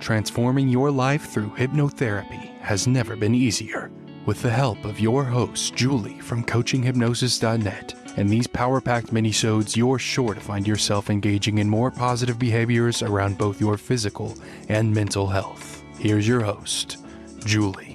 Transforming your life through hypnotherapy has never been easier. With the help of your host, Julie from coachinghypnosis.net, and these power-packed minisodes, you're sure to find yourself engaging in more positive behaviors around both your physical and mental health. Here's your host, Julie.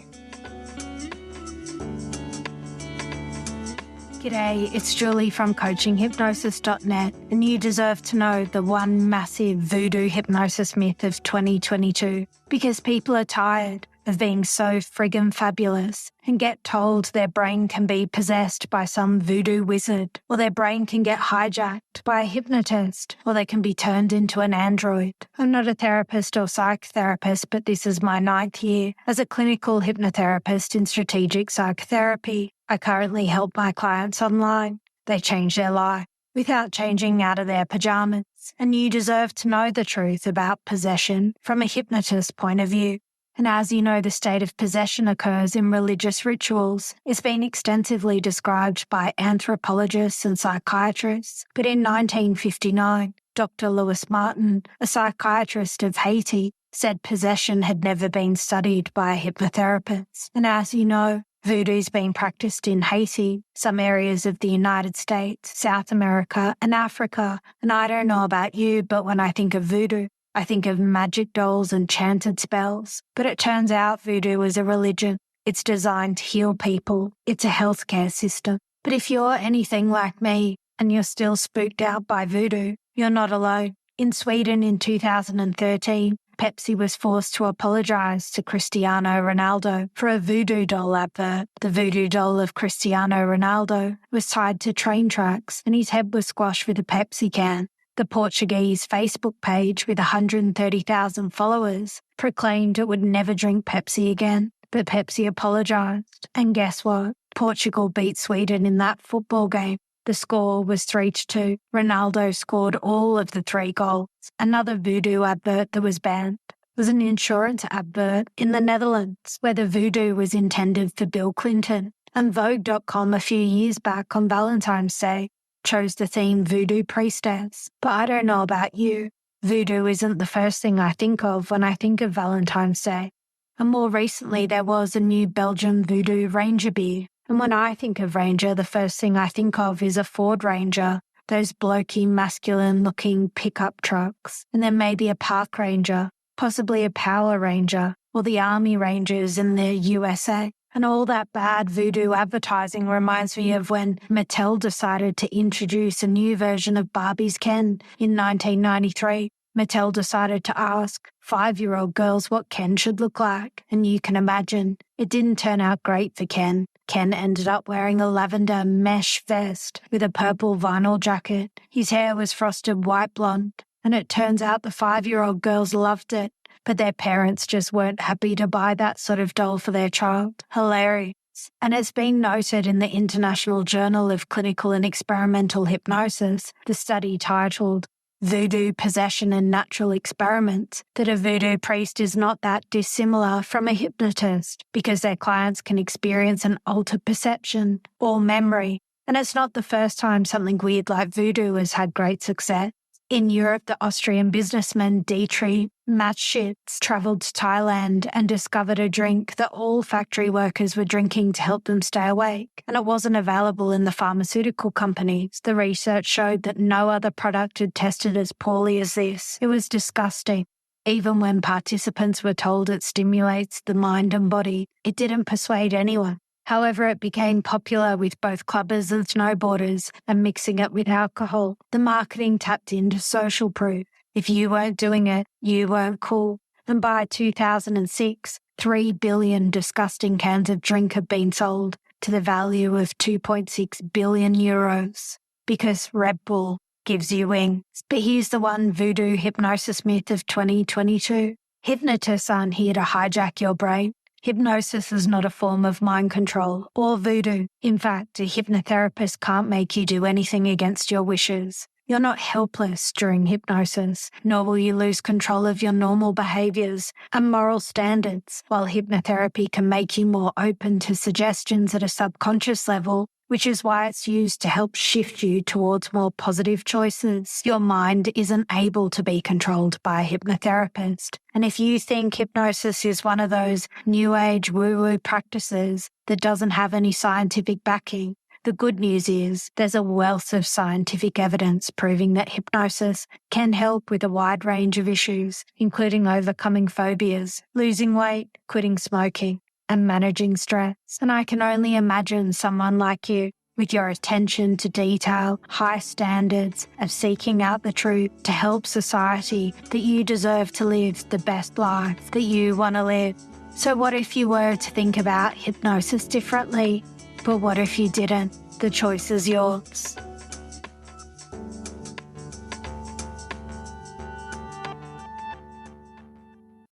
G'day, it's Julie from coachinghypnosis.net, and you deserve to know the one massive voodoo hypnosis myth of 2022, because people are tired of being so friggin' fabulous and get told their brain can be possessed by some voodoo wizard, or their brain can get hijacked by a hypnotist, or they can be turned into an android. I'm not a therapist or psychotherapist, but this is my 9th year as a clinical hypnotherapist in strategic psychotherapy. I currently help my clients online. They change their life without changing out of their pajamas. And you deserve to know the truth about possession from a hypnotist's point of view. And as you know, the state of possession occurs in religious rituals. It's been extensively described by anthropologists and psychiatrists. But in 1959, Dr. Louis Martin, a psychiatrist of Haiti, said possession had never been studied by a hypnotherapist. And as you know, voodoo's been practiced in Haiti, some areas of the United States, South America, and Africa. And I don't know about you, but when I think of voodoo, I think of magic dolls and chanted spells. But it turns out voodoo is a religion. It's designed to heal people. It's a healthcare system. But if you're anything like me and you're still spooked out by voodoo, you're not alone. In Sweden in 2013, Pepsi was forced to apologise to Cristiano Ronaldo for a voodoo doll advert. The voodoo doll of Cristiano Ronaldo was tied to train tracks and his head was squashed with a Pepsi can. The Portuguese Facebook page with 130,000 followers proclaimed it would never drink Pepsi again, but Pepsi apologised. And guess what? Portugal beat Sweden in that football game. The score was 3-2. Ronaldo scored all of the 3 goals. Another voodoo advert that was banned was an insurance advert in the Netherlands, where the voodoo was intended for Bill Clinton. And Vogue.com a few years back on Valentine's Day chose the theme Voodoo Priestess. But I don't know about you, voodoo isn't the first thing I think of when I think of Valentine's Day. And more recently, there was a new Belgian voodoo Ranger beer. And when I think of Ranger, the first thing I think of is a Ford Ranger, those blokey, masculine-looking pickup trucks. And then maybe a Park Ranger, possibly a Power Ranger, or the Army Rangers in the USA. And all that bad voodoo advertising reminds me of when Mattel decided to introduce a new version of Barbie's Ken in 1993. Mattel decided to ask 5-year-old girls what Ken should look like. And you can imagine, it didn't turn out great for Ken. Ken ended up wearing a lavender mesh vest with a purple vinyl jacket. His hair was frosted white blonde. And it turns out the 5-year-old girls loved it, but their parents just weren't happy to buy that sort of doll for their child. Hilarious. And it's been noted in the International Journal of Clinical and Experimental Hypnosis, the study titled Voodoo, Possession and Natural Experiments, that a voodoo priest is not that dissimilar from a hypnotist because their clients can experience an altered perception or memory. And it's not the first time something weird like voodoo has had great success. In Europe, the Austrian businessman Dietrich Mateschitz travelled to Thailand and discovered a drink that all factory workers were drinking to help them stay awake, and it wasn't available in the pharmaceutical companies. The research showed that no other product had tested as poorly as this. It was disgusting. Even when participants were told it stimulates the mind and body, it didn't persuade anyone. However, it became popular with both clubbers and snowboarders, and mixing it with alcohol. The marketing tapped into social proof. If you weren't doing it, you weren't cool. And by 2006, 3 billion disgusting cans of drink have been sold to the value of 2.6 billion euros. Because Red Bull gives you wings. But here's the one voodoo hypnosis myth of 2022. Hypnotists aren't here to hijack your brain. Hypnosis is not a form of mind control or voodoo. In fact, a hypnotherapist can't make you do anything against your wishes. You're not helpless during hypnosis, nor will you lose control of your normal behaviours and moral standards. While hypnotherapy can make you more open to suggestions at a subconscious level, which is why it's used to help shift you towards more positive choices. Your mind isn't able to be controlled by a hypnotherapist. And if you think hypnosis is one of those new age woo-woo practices that doesn't have any scientific backing, the good news is there's a wealth of scientific evidence proving that hypnosis can help with a wide range of issues, including overcoming phobias, losing weight, quitting smoking, and managing stress. And I can only imagine someone like you, with your attention to detail, high standards of seeking out the truth to help society, that you deserve to live the best life that you want to live. So what if you were to think about hypnosis differently? But what if you didn't? The choice is yours.